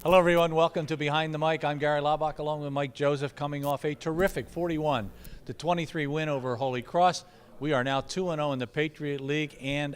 Hello, everyone. Welcome to Behind the Mic. I'm Gary Laubach, along with Mike Joseph, coming off a terrific 41-23 win over Holy Cross. We are now 2-0 in the Patriot League, and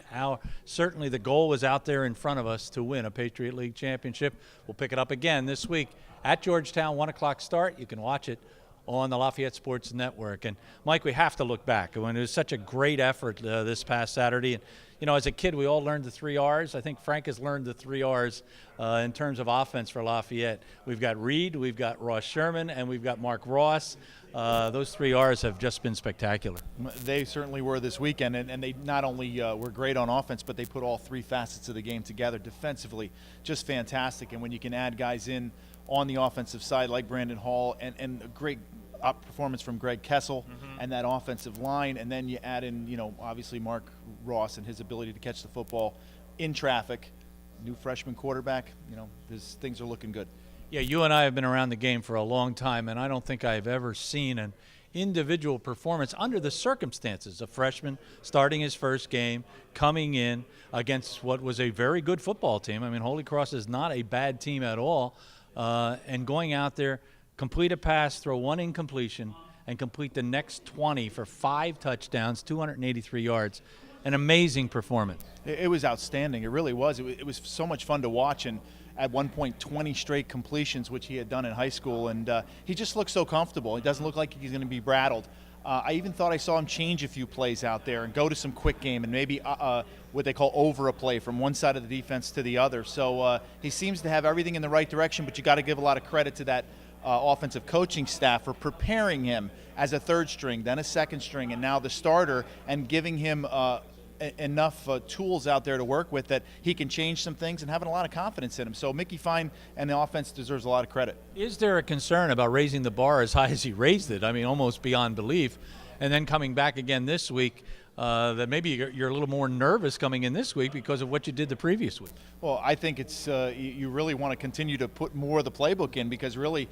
certainly the goal was out there in front of us to win a Patriot League championship. We'll pick it up again this week at Georgetown, 1 o'clock start. You can watch it on the Lafayette Sports Network. And Mike, we have to look back. When it was such a great effort this past Saturday. And, you know, as a kid, we all learned the 3 R's. I think Frank has learned the 3 R's in terms of offense for Lafayette. We've got Reed, we've got Ross Sherman, and we've got Mark Ross. Those 3 R's have just been spectacular. They certainly were this weekend, and they not only were great on offense, but they put all 3 facets of the game together. Defensively, just fantastic. And when you can add guys in on the offensive side like Brandon Hall and a great performance from Greg Kessel and that offensive line, and then you add in, you know, obviously Mark Ross and his ability to catch the football in traffic, new freshman quarterback, you know, things are looking good. Yeah, you and I have been around the game for a long time, and I don't think I've ever seen an individual performance under the circumstances. A freshman starting his first game, coming in against what was a very good football team. I mean, Holy Cross is not a bad team at all, and going out there, complete a pass, throw 1 incompletion, and complete the next 20 for 5 touchdowns, 283 yards. An amazing performance. It was outstanding. It really was. It was so much fun to watch, and at one point 20 straight completions, which he had done in high school, and he just looks so comfortable. He doesn't look like he's going to be rattled. I even thought I saw him change a few plays out there and go to some quick game and maybe what they call over a play from one side of the defense to the other. So he seems to have everything in the right direction, but you got to give a lot of credit to that offensive coaching staff for preparing him as a 3rd string, then a 2nd string, and now the starter, and giving him enough tools out there to work with that he can change some things and having a lot of confidence in him. So Mickey Fine and the offense deserves a lot of credit. Is there a concern about raising the bar as high as he raised it? I mean, almost beyond belief. And then coming back again this week, that maybe you're a little more nervous coming in this week because of what you did the previous week. Well, I think it's you really want to continue to put more of the playbook in, because really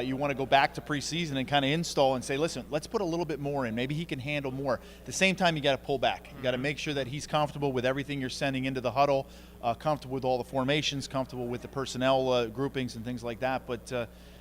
you want to go back to preseason and kind of install and say, listen, let's put a little bit more in. Maybe he can handle more. At the same time, you got to pull back. You got to make sure that he's comfortable with everything you're sending into the huddle, comfortable with all the formations, comfortable with the personnel groupings and things like that. But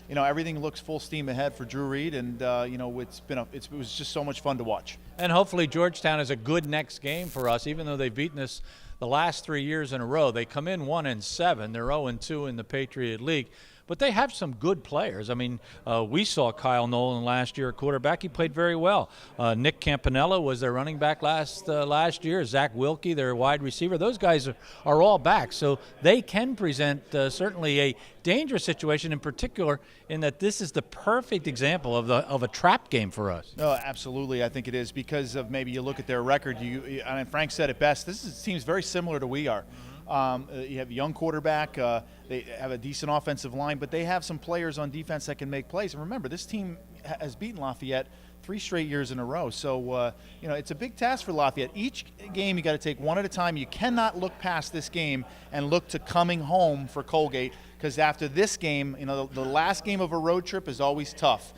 you know, everything looks full steam ahead for Drew Reed, and you know, it was just so much fun to watch. And hopefully Georgetown is a good next game for us, even though they've beaten us the last 3 years in a row. They come in 1-7. They're 0-2 in the Patriot League. But they have some good players. I mean, we saw Kyle Nolan last year at quarterback. He played very well. Nick Campanella was their running back last year. Zach Wilkie, their wide receiver. Those guys are all back. So they can present certainly a dangerous situation, in particular in that this is the perfect example of a trap game for us. No, absolutely. I think it is, because of maybe you look at their record. I mean, Frank said it best. This seems very similar to we are. You have a young quarterback. They have a decent offensive line, but they have some players on defense that can make plays. And remember, this team has beaten Lafayette 3 straight years in a row. So, you know, it's a big task for Lafayette. Each game you got to take one at a time. You cannot look past this game and look to coming home for Colgate, because after this game, you know, the last game of a road trip is always tough.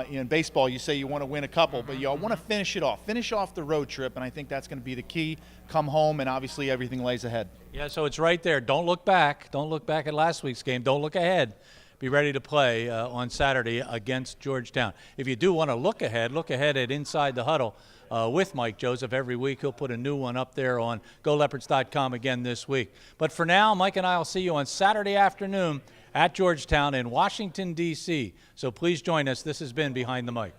In baseball, you say you want to win a couple, but you want to finish it off. Finish off the road trip, and I think that's going to be the key. Come home, and obviously everything lays ahead. Yeah, so it's right there. Don't look back. Don't look back at last week's game. Don't look ahead. Be ready to play on Saturday against Georgetown. If you do want to look ahead at Inside the Huddle with Mike Joseph. Every week he'll put a new one up there on GoLeopards.com again this week. But for now, Mike and I will see you on Saturday afternoon at Georgetown in Washington, D.C. So please join us. This has been Behind the Mic.